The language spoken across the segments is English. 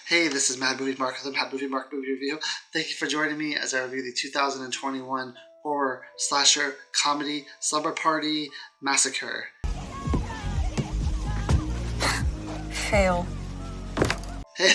Hey, this is Mad Movie Mark with the Mad Movie Mark Movie Review. Thank you for joining me as I review the 2021 horror slasher comedy Slumber Party Massacre. Fail. Hey,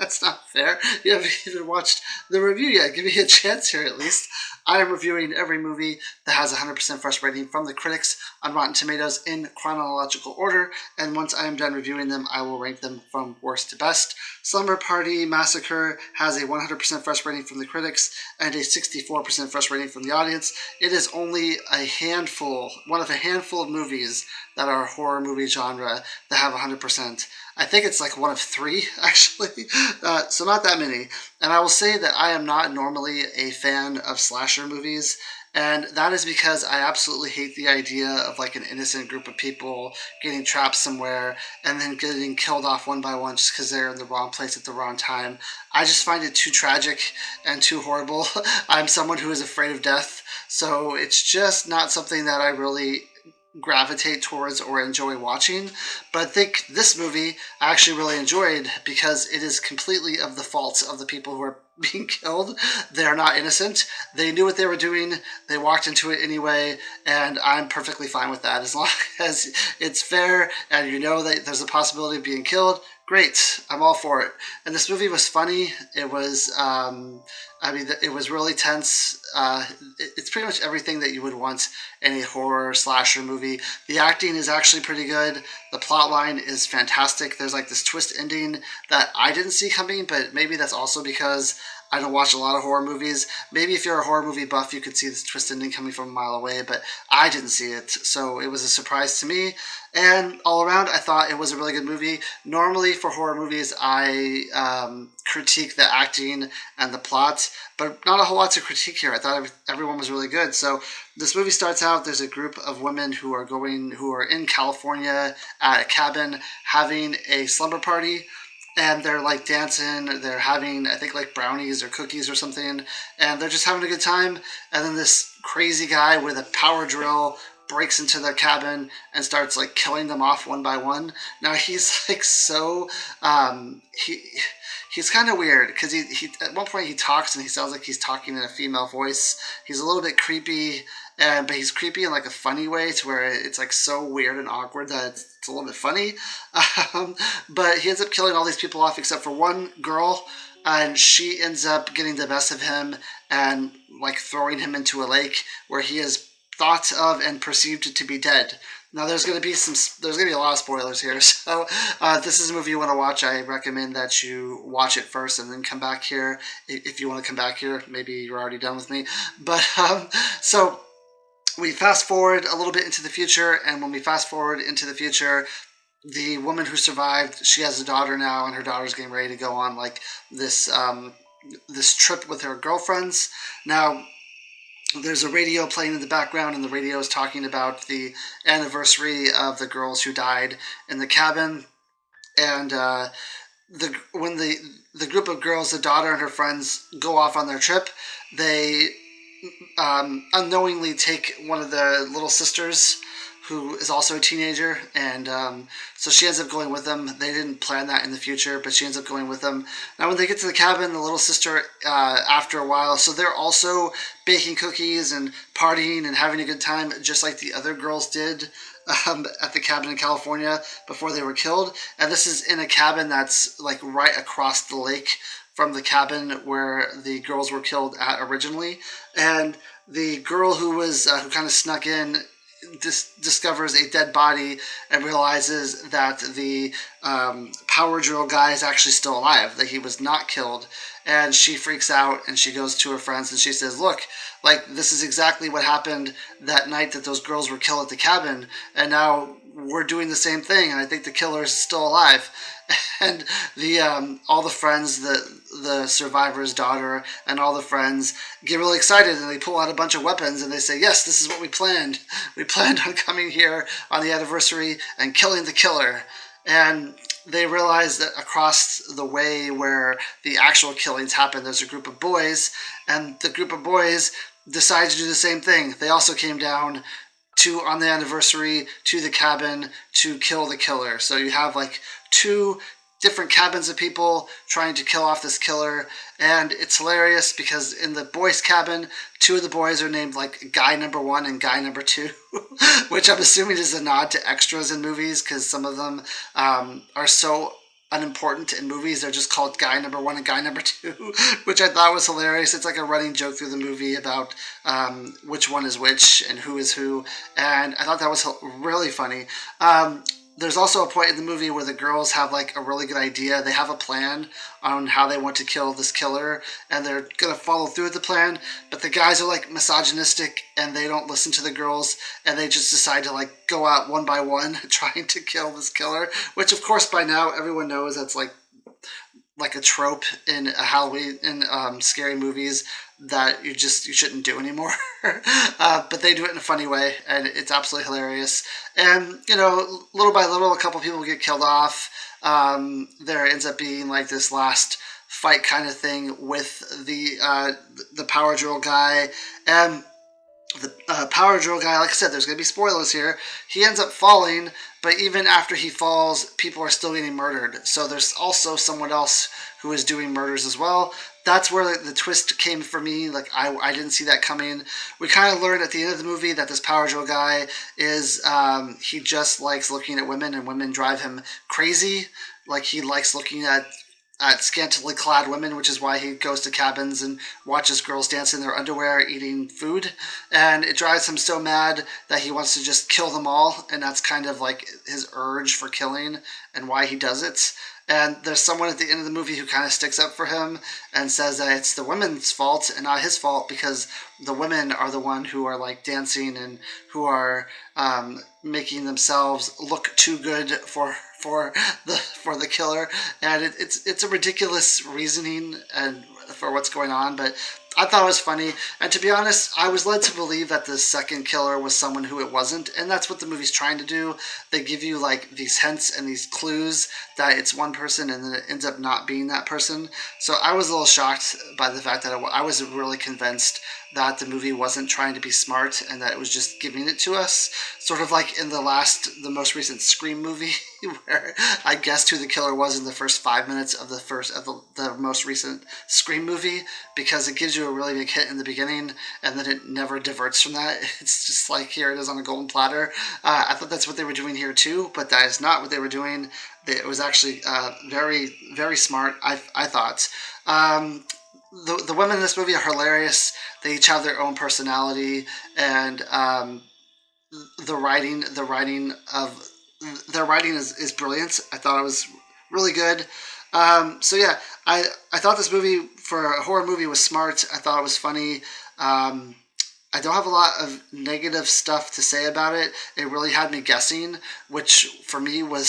that's not fair. You haven't even watched the review yet. Give me a chance here at least. I am reviewing every movie that has 100% fresh rating from the critics on Rotten Tomatoes in chronological order, and once I am done reviewing them, I will rank them from worst to best. Slumber Party Massacre has a 100% fresh rating from the critics and a 64% fresh rating from the audience. It is only one of a handful of movies that are horror movie genre that have 100%. I think it's like one of three, actually, so not that many. And I will say that I am not normally a fan of slasher movies, and that is because I absolutely hate the idea of like an innocent group of people getting trapped somewhere and then getting killed off one by one just because they're in the wrong place at the wrong time. I just find it too tragic and too horrible. I'm someone who is afraid of death, so it's just not something that I really gravitate towards or enjoy watching. But I think this movie I actually really enjoyed because it is completely of the fault of the people who are being killed. They're not innocent. They knew what they were doing. They walked into it anyway, and I'm perfectly fine with that. As long as it's fair and you know that there's a possibility of being killed, great. I'm all for it. And this movie was funny. It was, it was really tense. It's pretty much everything that you would want in a horror slasher movie. The acting is actually pretty good. The plot line is fantastic. There's like this twist ending that I didn't see coming, but maybe that's also because I don't watch a lot of horror movies. Maybe if you're a horror movie buff, you could see this twist ending coming from a mile away, but I didn't see it, so it was a surprise to me. And all around, I thought it was a really good movie. Normally, for horror movies, I critique the acting and the plot, but not a whole lot to critique here. I thought everyone was really good. So this movie starts out, there's a group of women who are in California at a cabin having a slumber party. And they're like dancing, they're having, I think, like brownies or cookies or something, and they're just having a good time. And then this crazy guy with a power drill breaks into their cabin and starts like killing them off one by one. Now he's like he's kind of weird because he at one point he talks and he sounds like he's talking in a female voice. He's a little bit creepy, but he's creepy in like a funny way to where it's like so weird and awkward that it's a little bit funny. But he ends up killing all these people off except for one girl, and she ends up getting the best of him and like throwing him into a lake where he is thought of and perceived to be dead. Now there's going to be a lot of spoilers here, so if this is a movie you want to watch, I recommend that you watch it first and then come back here. If you want to come back here, maybe you're already done with me. But so we fast forward a little bit into the future, and when we fast forward into the future, the woman who survived, she has a daughter now, and her daughter's getting ready to go on like this trip with her girlfriends. Now there's a radio playing in the background, and the radio is talking about the anniversary of the girls who died in the cabin. And when the group of girls, the daughter and her friends, go off on their trip, they unknowingly take one of the little sisters, who is also a teenager, and so she ends up going with them. They didn't plan that in the future, but she ends up going with them. Now when they get to the cabin, the little sister, after a while, so they're also baking cookies and partying and having a good time, just like the other girls did at the cabin in California before they were killed. And this is in a cabin that's like right across the lake from the cabin where the girls were killed at originally. And the girl who kind of snuck in discovers a dead body and realizes that the power drill guy is actually still alive, that he was not killed. And she freaks out and she goes to her friends and she says, look, like this is exactly what happened that night that those girls were killed at the cabin, and now we're doing the same thing, and I think the killer is still alive. And all the friends, the survivor's daughter and all the friends get really excited, and they pull out a bunch of weapons and they say, yes, this is what we planned. We planned on coming here on the anniversary and killing the killer. And they realize that across the way where the actual killings happen, there's a group of boys, and the group of boys decide to do the same thing. They also came down on the anniversary to the cabin to kill the killer. So you have like two different cabins of people trying to kill off this killer. And it's hilarious because in the boys' cabin, two of the boys are named like guy number 1 and guy number 2, which I'm assuming is a nod to extras in movies because some of them are so unimportant in movies. They're just called guy number 1 and guy number 2, which I thought was hilarious. It's like a running joke through the movie about which one is which and who is who. And I thought that was really funny. There's also a point in the movie where the girls have like a really good idea. They have a plan on how they want to kill this killer, and they're gonna follow through with the plan. But the guys are like misogynistic, and they don't listen to the girls, and they just decide to like go out one by one trying to kill this killer. Which, of course, by now everyone knows that's like a trope in Halloween in scary movies that you shouldn't do anymore. But they do it in a funny way, and it's absolutely hilarious. And little by little, a couple people get killed off. There ends up being like this last fight kind of thing with the power drill guy. And the power drill guy, like I said, there's going to be spoilers here. He ends up falling, but even after he falls, people are still getting murdered. So there's also someone else who is doing murders as well. That's where the twist came for me. Like, I didn't see that coming. We kind of learned at the end of the movie that this power drill guy is, he just likes looking at women, and women drive him crazy. Like, he likes looking at scantily clad women, which is why he goes to cabins and watches girls dance in their underwear eating food. And it drives him so mad that he wants to just kill them all, and that's kind of like his urge for killing and why he does it. And there's someone at the end of the movie who kind of sticks up for him and says that it's the women's fault and not his fault, because the women are the one who are like dancing and who are making themselves look too good for the killer. And it's a ridiculous reasoning and for what's going on, but I thought it was funny. And to be honest, I was led to believe that the second killer was someone who it wasn't, and that's what the movie's trying to do. They give you like these hints and these clues that it's one person, and then it ends up not being that person. So I was a little shocked by the fact that I was really convinced that the movie wasn't trying to be smart and that it was just giving it to us, sort of like in the most recent Scream movie, where I guessed who the killer was in the first 5 minutes of the most recent Scream movie, because it gives you a really big hit in the beginning and then it never diverts from that. It's just like, here it is on a golden platter. I thought that's what they were doing here too, but that is not what they were doing. It was actually very, very smart, I thought. The women in this movie are hilarious. They each have their own personality, and the writing is brilliant. I thought it was really good. So yeah, I thought this movie for a horror movie was smart. I thought it was funny. I don't have a lot of negative stuff to say about it. It really had me guessing, which for me was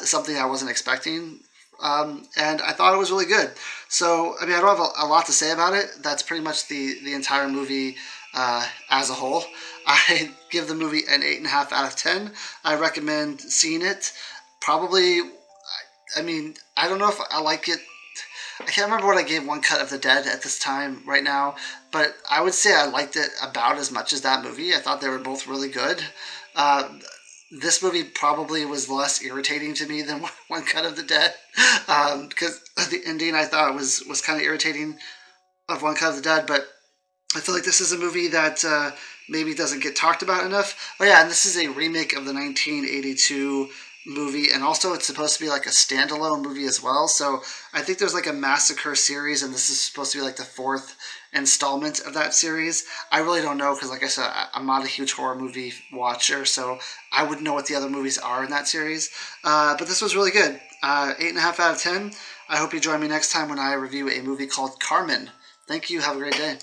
something I wasn't expecting. And I thought it was really good. So, I mean, I don't have a lot to say about it. That's pretty much the entire movie as a whole. I give the movie an 8.5 out of 10. I recommend seeing it. Probably, I mean, I don't know if I like it. I can't remember what I gave One Cut of the Dead at this time right now, but I would say I liked it about as much as that movie. I thought they were both really good. This movie probably was less irritating to me than One Cut of the Dead, because the ending I thought was kind of irritating of One Cut of the Dead, but I feel like this is a movie that maybe doesn't get talked about enough. Oh yeah, and this is a remake of the 1982 movie, and also it's supposed to be like a standalone movie as well. So I think there's like a Massacre series, and this is supposed to be like the 4th installment of that series. I really don't know, because like I said, I'm not a huge horror movie watcher, so I wouldn't know what the other movies are in that series. But this was really good. 8.5 out of 10. I hope you join me next time when I review a movie called Carmen. Thank you. Have a great day.